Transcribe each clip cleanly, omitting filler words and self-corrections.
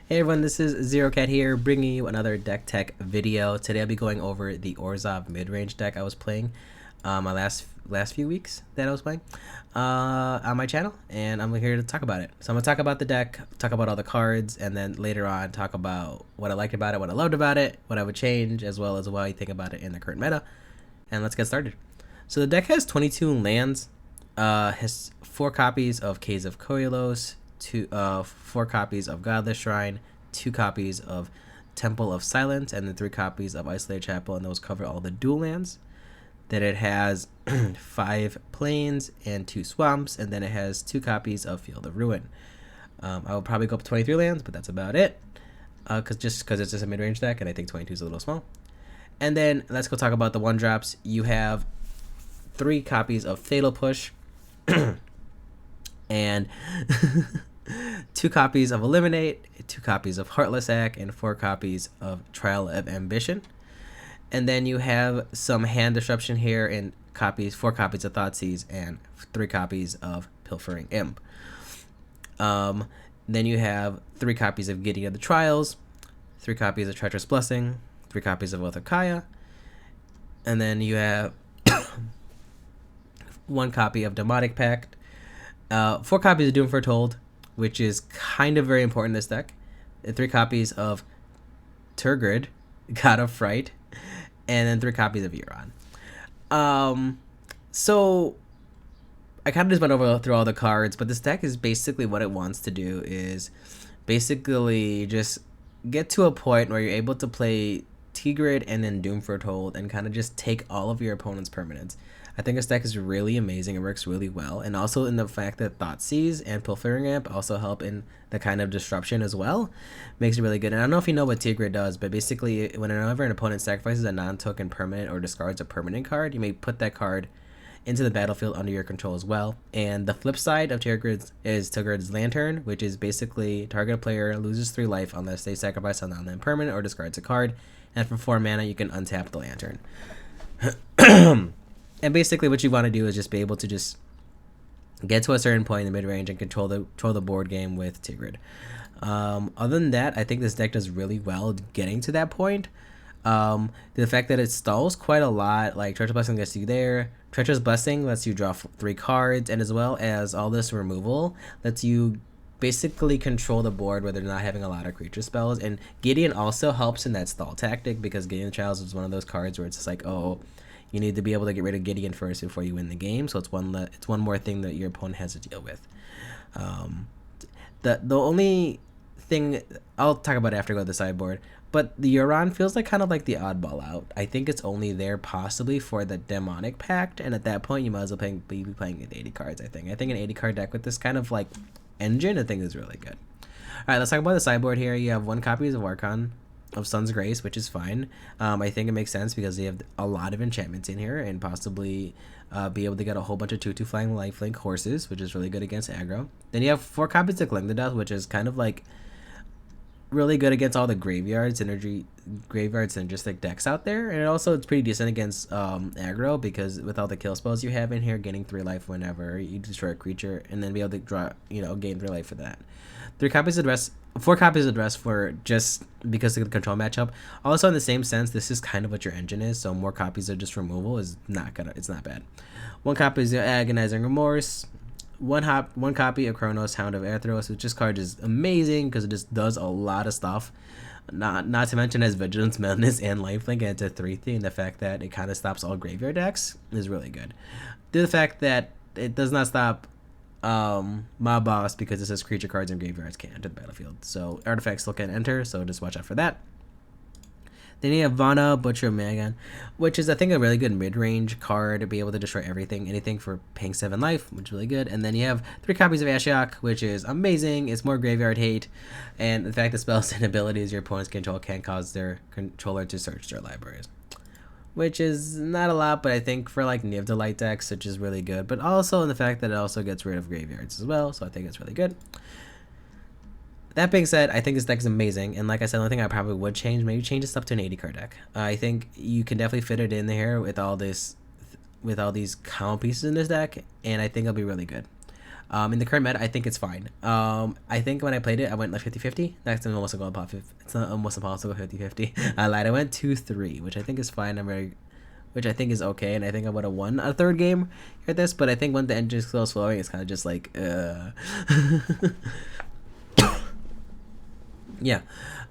Hey everyone, this is Zero Cat here, bringing you another deck tech video. Today I'll be going over the Orzhov Midrange deck I was playing my last few weeks that I was playing on my channel, and I'm here to talk about it. So I'm gonna talk about the deck, talk about all the cards, and then later on talk about what I liked about it, what I loved about it, what I would change, as well as what I think about it in the current meta. And let's get started. So the deck has 22 lands, has 4 copies of Caves of Koilos, 4 copies of Godless Shrine, 2 copies of Temple of Silence, and then 3 copies of Isolated Chapel, and those cover all the dual lands. Then it has 5 plains and 2 swamps, and then it has 2 copies of Field of Ruin. I will probably go up to 23 lands, but that's about it, because it's just a mid-range deck, and I think 22 is a little small. And then let's go talk about the 1-drops. You have 3 copies of Fatal Push, and 2 copies of Eliminate, 2 copies of Heartless Act, and 4 copies of Trial of Ambition. And then you have some hand disruption here, and 4 copies of Thoughtseize, and 3 copies of Pilfering Imp. Then you have 3 copies of Gideon of the Trials, 3 copies of Treacherous Blessing, 3 copies of Oath of Kaya, and then you have 1 copy of Demonic Pact, 4 copies of Doom Foretold, which is kind of very important in this deck, 3 copies of Turgid, God of Fright, and then 3 copies of Euron. So I kind of just went through all the cards, but this deck is basically what it wants to do is basically just get to a point where you're able to play Tigrid and then Doom Foretold and kind of just take all of your opponent's permanents. I think this deck is really amazing. It works really well. And also in the fact that Thoughtseize and Pilfering Amp also help in the kind of disruption as well. Makes it really good. And I don't know if you know what Tigrid does, but basically whenever an opponent sacrifices a non-token permanent or discards a permanent card, you may put that card into the battlefield under your control as well. And the flip side of Tigrid's Lantern, which is basically target player loses 3 life unless they sacrifice a non-land permanent or discards a card. And for 4 mana, you can untap the Lantern. And basically what you want to do is just be able to just get to a certain point in the mid-range and control the board game with Tigrid. Other than that, I think this deck does really well getting to that point. The fact that it stalls quite a lot, like Treacherous Blessing gets you there. Treacherous Blessing lets you draw 3 cards, and as well as all this removal lets you basically control the board where they're not having a lot of creature spells. And Gideon also helps in that stall tactic, because Gideon Trials is one of those cards where it's just like, oh, you need to be able to get rid of Gideon first before you win the game. So it's one more thing that your opponent has to deal with. The only thing I'll talk about after I go to the sideboard, but the Euron feels like kind of like the oddball out. I think it's only there possibly for the Demonic Pact, and at that point you might as well be playing with 80 cards. I think an 80 card deck with this kind of like engine I think is really good. All right, let's talk about the sideboard here. You have 1 copy of Archon of Sun's Grace, which is fine. I think it makes sense because they have a lot of enchantments in here, and possibly be able to get a whole bunch of 2/2 flying lifelink horses, which is really good against aggro. Then you have 4 copies of Cling to Death, which is kind of like really good against all the graveyard synergistic decks out there, and it's pretty decent against aggro, because with all the kill spells you have in here, getting 3 life whenever you destroy a creature, and then be able to draw, gain 3 life for that. 4 copies of Dress for just because of the control matchup. Also, in the same sense, this is kind of what your engine is, so more copies of just removal is it's not bad. 1 copy of Agonizing Remorse, 1 copy of Kronos, Hound of Athros, which this card is amazing because it just does a lot of stuff. Not to mention has Vigilance, Madness, and Lifelink, and it's a 3/3, and the fact that it kind of stops all graveyard decks is really good. The fact that it does not stop Mob Boss, because it says creature cards and graveyards can't enter the battlefield. So artifacts still can enter, so just watch out for that. Then you have Vana, Butcher of Magan, which is I think a really good mid-range card to be able to destroy anything for paying 7 life, which is really good. And then you have 3 copies of Ashiok, which is amazing. It's more graveyard hate, and the fact that spells and abilities your opponent's control can cause their controller to search their libraries, which is not a lot, but I think for like Niv Delight decks, which is really good. But also in the fact that it also gets rid of graveyards as well, so I think it's really good. That being said, I think this deck is amazing, and like I said, the only thing I probably would change, maybe change this up to an 80 card deck. I think you can definitely fit it in there with all these combo pieces in this deck, and I think it'll be really good. In the current meta, I think it's fine. I think when I played it, I went like 50-50. That's almost a goal pop. It's not almost impossible 50-50. I lied. I went 2-3, which I think is fine. Which I think is okay, and I think I would have won a third game at this. But I think when the engine is close flowing, it's kind of just like, yeah.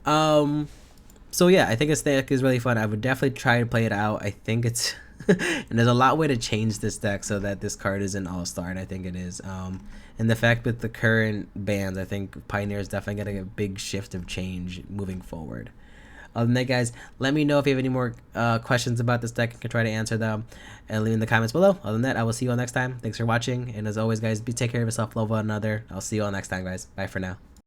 So yeah, I think this deck is really fun. I would definitely try to play it out. I think it's and there's a lot way to change this deck so that this card is an all-star, and I think it is. And the fact with the current bans, I think Pioneer is definitely getting a big shift of change moving forward. Other than that, guys, let me know if you have any more questions about this deck. I can try to answer them and leave in the comments below. Other than that, I will see you all next time. Thanks for watching, and as always, guys, take care of yourself, love one another. I'll see you all next time, guys. Bye for now.